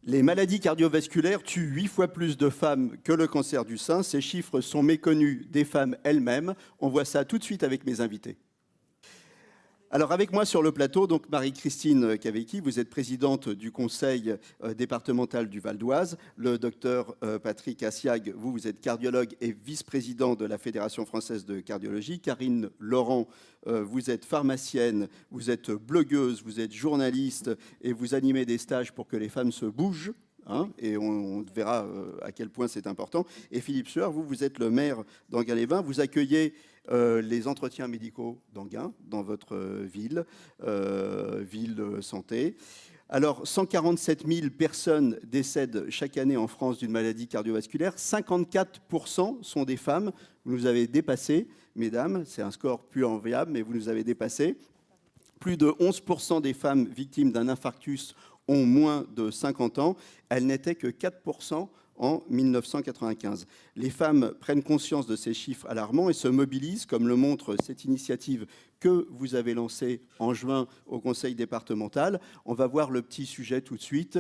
Les maladies cardiovasculaires tuent 8 fois plus de femmes que le cancer du sein. Ces chiffres sont méconnus des femmes elles-mêmes. On voit ça tout de suite avec mes invités. Alors avec moi sur le plateau, donc Marie-Christine Cavecchi, vous êtes présidente du conseil départemental du Val d'Oise. Le docteur Patrick Assiag, vous êtes cardiologue et vice-président de la Fédération française de cardiologie. Karine Laurent, vous êtes pharmacienne, vous êtes blogueuse, vous êtes journaliste et vous animez des stages pour que les femmes se bougent. Et on verra à quel point c'est important. Et Philippe Sueur, vous êtes le maire d'Enghien-les-Bains. Vous accueillez les entretiens médicaux d'Enghien dans votre ville santé. Alors, 147 000 personnes décèdent chaque année en France d'une maladie cardiovasculaire. 54% sont des femmes. Vous nous avez dépassé, mesdames. C'est un score plus enviable, mais vous nous avez dépassé. Plus de 11% des femmes victimes d'un infarctus ont moins de 50 ans. Elles n'étaient que 4% en 1995. Les femmes prennent conscience de ces chiffres alarmants et se mobilisent, comme le montre cette initiative que vous avez lancée en juin au conseil départemental. On va voir le petit sujet tout de suite,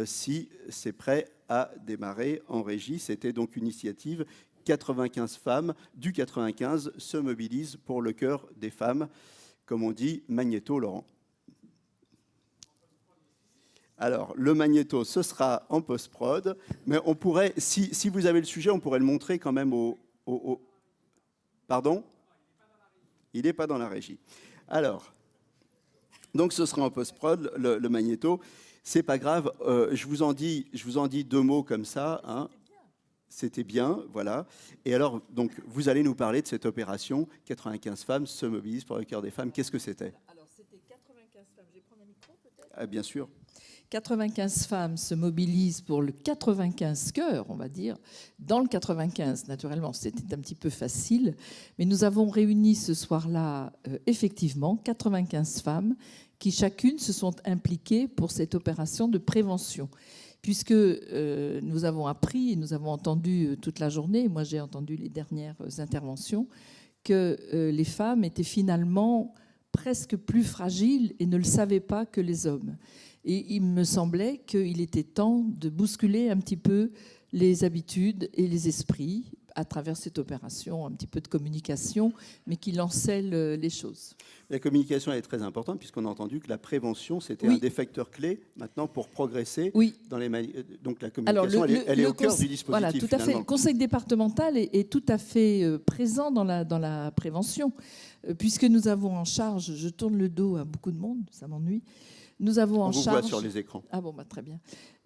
si c'est prêt à démarrer en régie. C'était donc une initiative. 95 femmes du 95 se mobilisent pour le cœur des femmes. Comme on dit, magnéto, Laurent. Alors, le magnéto, ce sera en post-prod, mais on pourrait, si vous avez le sujet, on pourrait le montrer quand même au... Pardon ? Il n'est pas dans la régie. Alors, donc ce sera en post-prod, le magnéto. C'est pas grave, je vous en dis deux mots comme ça. C'était bien, voilà. Et alors, donc, vous allez nous parler de cette opération. 95 femmes se mobilisent pour le cœur des femmes. Qu'est-ce que c'était ? Alors, c'était 95 femmes. Je vais prendre un micro, peut-être ? Bien sûr. 95 femmes se mobilisent pour le 95 cœurs, on va dire. Dans le 95, naturellement, c'était un petit peu facile. Mais nous avons réuni ce soir-là, effectivement, 95 femmes qui, chacune, se sont impliquées pour cette opération de prévention. Puisque nous avons appris et nous avons entendu toute la journée, moi j'ai entendu les dernières interventions, que les femmes étaient finalement presque plus fragiles et ne le savaient pas que les hommes. Et il me semblait qu'il était temps de bousculer un petit peu les habitudes et les esprits à travers cette opération, un petit peu de communication, mais qui lançait les choses. La communication est très importante puisqu'on a entendu que la prévention, c'était un des facteurs clés maintenant pour progresser. Oui. Donc la communication, elle est au cœur du dispositif. Voilà, tout à fait. Le conseil départemental est tout à fait présent dans la prévention, puisque nous avons en charge, je tourne le dos à beaucoup de monde, ça m'ennuie, nous avons en charge... On vous voit sur les écrans. Ah bon, très bien.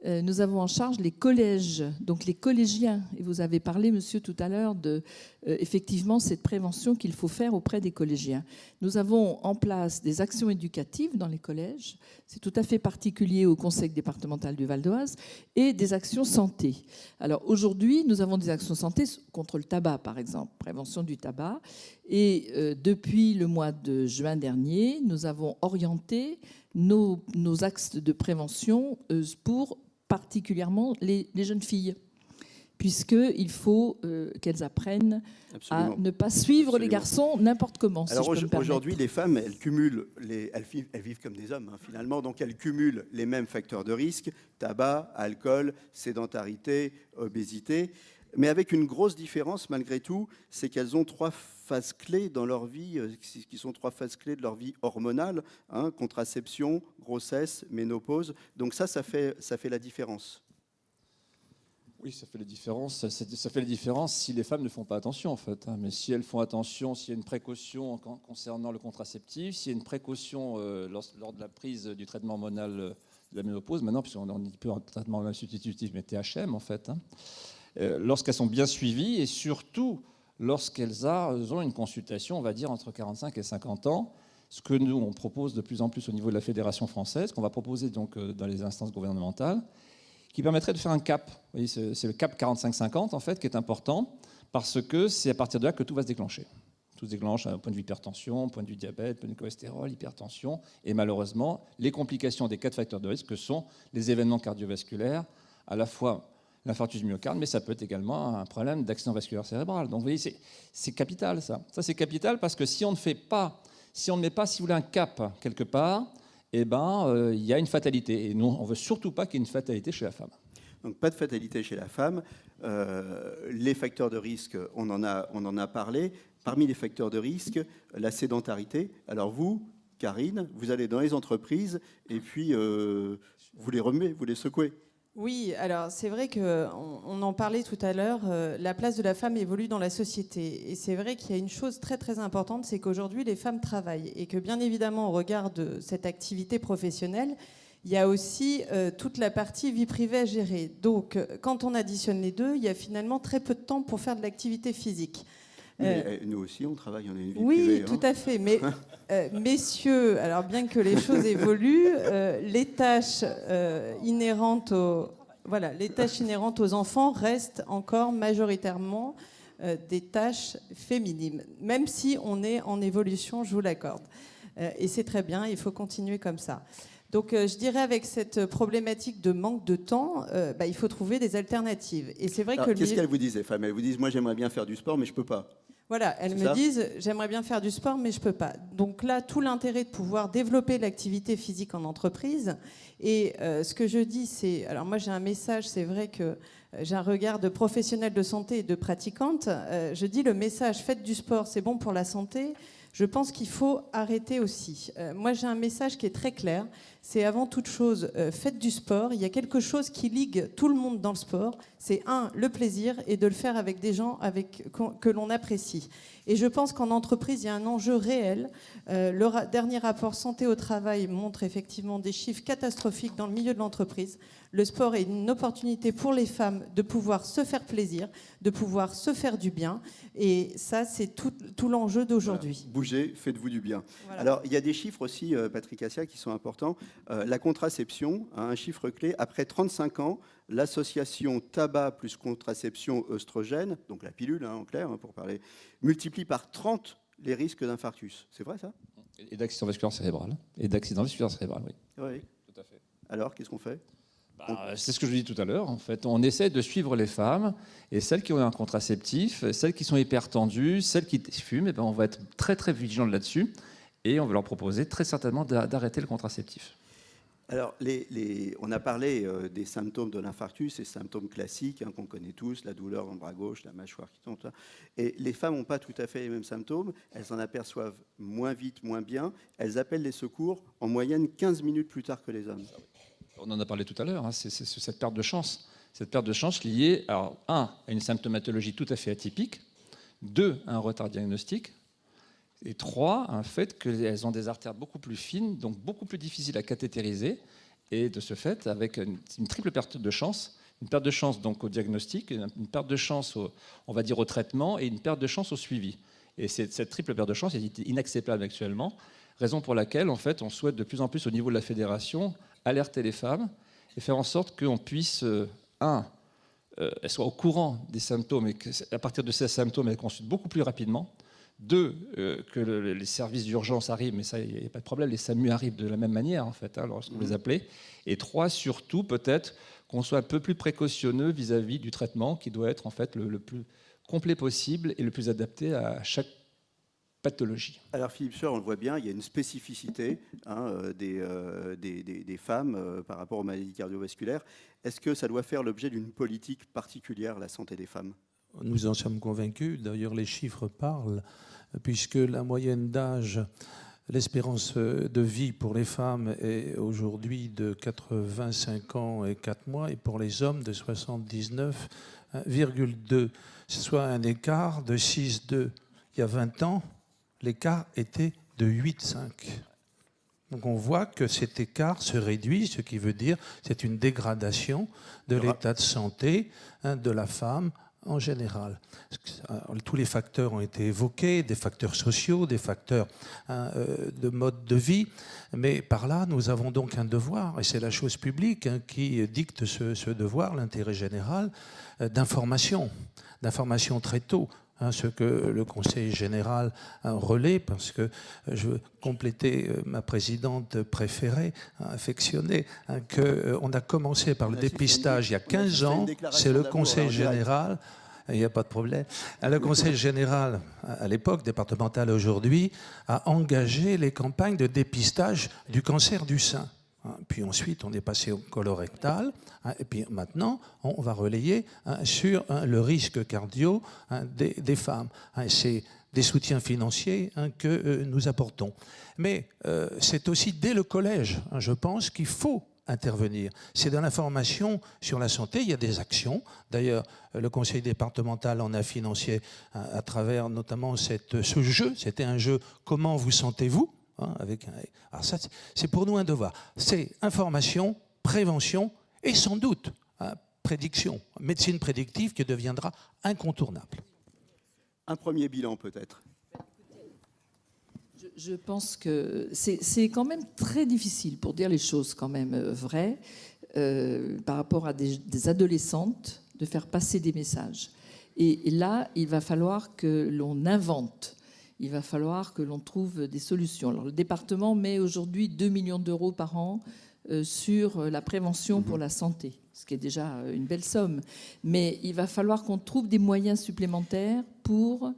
Nous avons en charge les collèges, donc les collégiens. Et vous avez parlé, monsieur, tout à l'heure de, effectivement, cette prévention qu'il faut faire auprès des collégiens. Nous avons en place des actions éducatives dans les collèges. C'est tout à fait particulier au conseil départemental du Val d'Oise. Et des actions santé. Alors aujourd'hui, nous avons des actions santé contre le tabac, par exemple, prévention du tabac. Et depuis le mois de juin dernier, nous avons orienté nos axes de prévention pour particulièrement les jeunes filles, puisqu'il faut qu'elles apprennent à ne pas suivre les garçons n'importe comment. Alors aujourd'hui, les femmes, elles cumulent, elles vivent comme des hommes finalement, donc elles cumulent les mêmes facteurs de risque, tabac, alcool, sédentarité, obésité, mais avec une grosse différence malgré tout, c'est qu'elles ont trois phases clés dans leur vie, qui sont trois phases clés de leur vie hormonale, contraception, grossesse, ménopause. Donc ça fait la différence. Oui, ça fait la différence. Ça fait la différence si les femmes ne font pas attention, en fait. Mais si elles font attention, s'il y a une précaution concernant le contraceptif, s'il y a une précaution lors de la prise du traitement hormonal de la ménopause, maintenant, puisqu'on dit peu en traitement hormonal substitutif, mais THM, en fait, lorsqu'elles sont bien suivies et surtout lorsqu'elles ont une consultation, on va dire, entre 45 et 50 ans, ce que nous, on propose de plus en plus au niveau de la Fédération française, qu'on va proposer donc dans les instances gouvernementales, qui permettrait de faire un cap. Vous voyez, c'est le cap 45-50, en fait, qui est important, parce que c'est à partir de là que tout va se déclencher. Tout se déclenche à un point de vue hypertension, point de vue diabète, point de vue cholestérol, hypertension, et malheureusement, les complications des 4 facteurs de risque que sont les événements cardiovasculaires, à la fois l'infarctus du myocarde, mais ça peut être également un problème d'accident vasculaire cérébral. Donc vous voyez, c'est capital ça. Ça c'est capital parce que si on ne fait pas, si on ne met pas, si vous voulez, un cap quelque part, eh ben, il y a une fatalité. Et nous, on ne veut surtout pas qu'il y ait une fatalité chez la femme. Donc pas de fatalité chez la femme. Les facteurs de risque, on en a parlé. Parmi les facteurs de risque, la sédentarité. Alors vous, Karine, vous allez dans les entreprises et puis vous les remuez, vous les secouez. Oui, alors c'est vrai qu'on en parlait tout à l'heure, la place de la femme évolue dans la société. Et c'est vrai qu'il y a une chose très très importante, c'est qu'aujourd'hui les femmes travaillent. Et que bien évidemment, au regard de cette activité professionnelle, il y a aussi toute la partie vie privée à gérer. Donc quand on additionne les deux, il y a finalement très peu de temps pour faire de l'activité physique. Mais nous aussi, on travaille, on a une vie oui, privée. tout à fait. Mais messieurs, alors bien que les choses évoluent, les tâches inhérentes aux enfants restent encore majoritairement des tâches féminines, même si on est en évolution, je vous l'accorde. Et c'est très bien, il faut continuer comme ça. Donc je dirais avec cette problématique de manque de temps, il faut trouver des alternatives. Et c'est vrai que qu'est-ce qu'elles vous disent, les femmes? Elles vous disent, moi j'aimerais bien faire du sport, mais je peux pas. Voilà, elles me disent, j'aimerais bien faire du sport, mais je ne peux pas. Donc là, tout l'intérêt de pouvoir développer l'activité physique en entreprise. Et ce que je dis, c'est... Alors moi, j'ai un message, c'est vrai que j'ai un regard de professionnelle de santé et de pratiquante. Je dis le message, faites du sport, c'est bon pour la santé. Je pense qu'il faut arrêter aussi. Moi, j'ai un message qui est très clair. C'est avant toute chose, faites du sport. Il y a quelque chose qui ligue tout le monde dans le sport. C'est le plaisir et de le faire avec des gens que l'on apprécie. Et je pense qu'en entreprise, il y a un enjeu réel. Le dernier rapport santé au travail montre effectivement des chiffres catastrophiques dans le milieu de l'entreprise. Le sport est une opportunité pour les femmes de pouvoir se faire plaisir, de pouvoir se faire du bien. Et ça, c'est tout l'enjeu d'aujourd'hui. Voilà. Bougez, faites-vous du bien. Voilà. Alors, il y a des chiffres aussi, Patrick Assia, qui sont importants. La contraception, un chiffre clé, après 35 ans, l'association tabac plus contraception œstrogène, donc la pilule en clair, pour parler, multiplie par 30 les risques d'infarctus. C'est vrai ça? Et d'accident vasculaire cérébral. Et d'accident vasculaire cérébral, oui. Oui. Tout à fait. Alors, qu'est-ce qu'on fait? C'est ce que je vous dis tout à l'heure. En fait, on essaie de suivre les femmes et celles qui ont un contraceptif, celles qui sont hypertendues, celles qui fument. Et ben, on va être très très vigilant là-dessus et on va leur proposer très certainement d'arrêter le contraceptif. Alors, on a parlé des symptômes de l'infarctus, ces symptômes classiques qu'on connaît tous, la douleur dans le bras gauche, la mâchoire qui tombe. Et les femmes n'ont pas tout à fait les mêmes symptômes. Elles s'en aperçoivent moins vite, moins bien. Elles appellent les secours en moyenne 15 minutes plus tard que les hommes. On en a parlé tout à l'heure, hein, c'est cette perte de chance. Cette perte de chance liée, alors, à une symptomatologie tout à fait atypique, 2, à un retard diagnostique, et 3, un fait qu'elles ont des artères beaucoup plus fines, donc beaucoup plus difficiles à cathétériser, et de ce fait, avec une triple perte de chance, une perte de chance donc au diagnostic, une perte de chance on va dire au traitement, et une perte de chance au suivi. Et cette triple perte de chance est inacceptable actuellement, raison pour laquelle en fait, on souhaite de plus en plus au niveau de la fédération alerter les femmes et faire en sorte qu'on puisse, elles soient au courant des symptômes et qu'à partir de ces symptômes, elles consultent beaucoup plus rapidement. 2, que les services d'urgence arrivent, mais ça, il n'y a pas de problème, les SAMU arrivent de la même manière, en fait, lorsqu'on les appelait. Et 3, surtout, peut-être qu'on soit un peu plus précautionneux vis-à-vis du traitement qui doit être, en fait, le plus complet possible et le plus adapté à chaque pathologie. Alors Philippe Sueur, on le voit bien, il y a une spécificité des femmes par rapport aux maladies cardiovasculaires. Est-ce que ça doit faire l'objet d'une politique particulière, la santé des femmes? Nous en sommes convaincus, d'ailleurs les chiffres parlent, puisque la moyenne d'âge, l'espérance de vie pour les femmes est aujourd'hui de 85 ans et 4 mois, et pour les hommes de 79,2, soit un écart de 6,2. Il y a 20 ans, l'écart était de 8,5. Donc on voit que cet écart se réduit, ce qui veut dire que c'est une dégradation de l'état de santé de la femme en général. Tous les facteurs ont été évoqués, des facteurs sociaux, des facteurs de mode de vie, mais par là, nous avons donc un devoir, et c'est la chose publique qui dicte ce devoir, l'intérêt général, d'information très tôt. ce que le Conseil général relaie, parce que je veux compléter ma présidente préférée, affectionnée, qu'on a commencé par le dépistage il y a 15 ans, c'est le Conseil général. Il n'y a pas de problème. Le Conseil général, à l'époque, départemental aujourd'hui, a engagé les campagnes de dépistage du cancer du sein. Puis ensuite, on est passé au colorectal. Et puis maintenant, on va relayer sur le risque cardio des femmes. C'est des soutiens financiers que nous apportons. Mais c'est aussi dès le collège, je pense, qu'il faut intervenir. C'est dans l'information sur la santé, il y a des actions. D'ailleurs, le conseil départemental en a financé à travers notamment ce jeu. C'était un jeu « Comment vous sentez-vous » Alors ça, c'est pour nous un devoir. C'est information, prévention et sans doute prédiction, médecine prédictive qui deviendra incontournable. Un premier bilan peut-être. Je pense que c'est quand même très difficile, pour dire les choses quand même vraies, par rapport à des adolescentes, de faire passer des messages. Et là, il va falloir que l'on invente. Il va falloir que l'on trouve des solutions. Alors, le département met aujourd'hui 2 millions d'euros par an sur la prévention pour la santé, ce qui est déjà une belle somme. Mais il va falloir qu'on trouve des moyens supplémentaires pour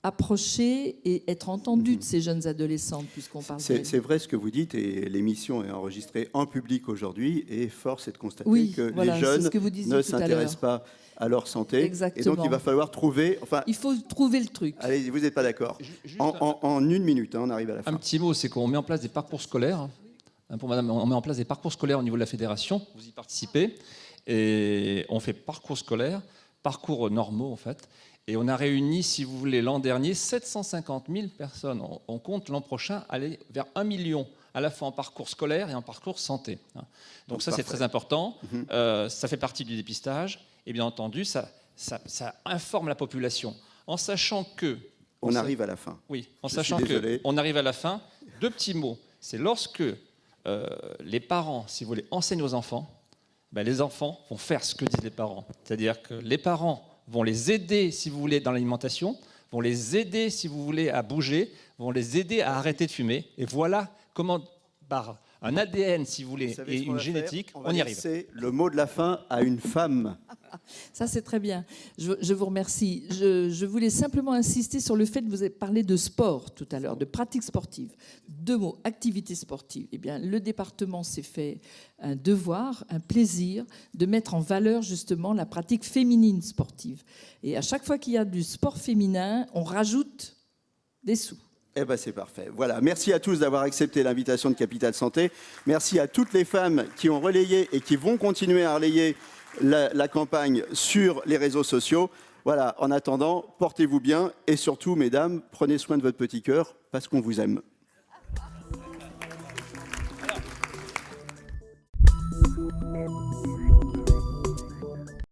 approcher et être entendu de ces jeunes adolescentes, puisqu'on parle d'elles. C'est vrai ce que vous dites, et l'émission est enregistrée en public aujourd'hui, et force est de constater que voilà, les jeunes ne s'intéressent pas à leur santé. Exactement. Et donc il va falloir trouver... il faut trouver le truc. Allez, vous n'êtes pas d'accord. En 1 minute, on arrive à la fin. Un petit mot, c'est qu'on met en place des parcours scolaires. Pour madame, on met en place des parcours scolaires au niveau de la fédération. Vous y participez. Et on fait parcours scolaires, parcours normaux en fait. Et on a réuni, si vous voulez, l'an dernier, 750 000 personnes. On compte l'an prochain aller vers 1 million, à la fois en parcours scolaire et en parcours santé. Donc ça, c'est très important. Ça fait partie du dépistage. Et bien entendu, ça informe la population. En sachant que... On arrive à la fin. Oui, en sachant qu'on arrive à la fin. 2 petits mots. C'est lorsque les parents, si vous voulez, enseignent aux enfants, ben les enfants vont faire ce que disent les parents. C'est-à-dire que les parents vont les aider, si vous voulez, dans l'alimentation, vont les aider, si vous voulez, à bouger, vont les aider à arrêter de fumer. Et voilà comment, par un ADN, si vous voulez, et une génétique, on y arrive. C'est le mot de la fin à une femme. Ça, c'est très bien. Je vous remercie. Je voulais simplement insister sur le fait que vous avez parlé de sport tout à l'heure, de pratique sportive. 2 mots, activité sportive. Eh bien, le département s'est fait un devoir, un plaisir de mettre en valeur justement la pratique féminine sportive. Et à chaque fois qu'il y a du sport féminin, on rajoute des sous. Eh ben c'est parfait. Voilà. Merci à tous d'avoir accepté l'invitation de Capital Santé. Merci à toutes les femmes qui ont relayé et qui vont continuer à relayer la campagne sur les réseaux sociaux. Voilà. En attendant, portez-vous bien et surtout, mesdames, prenez soin de votre petit cœur parce qu'on vous aime. Alors.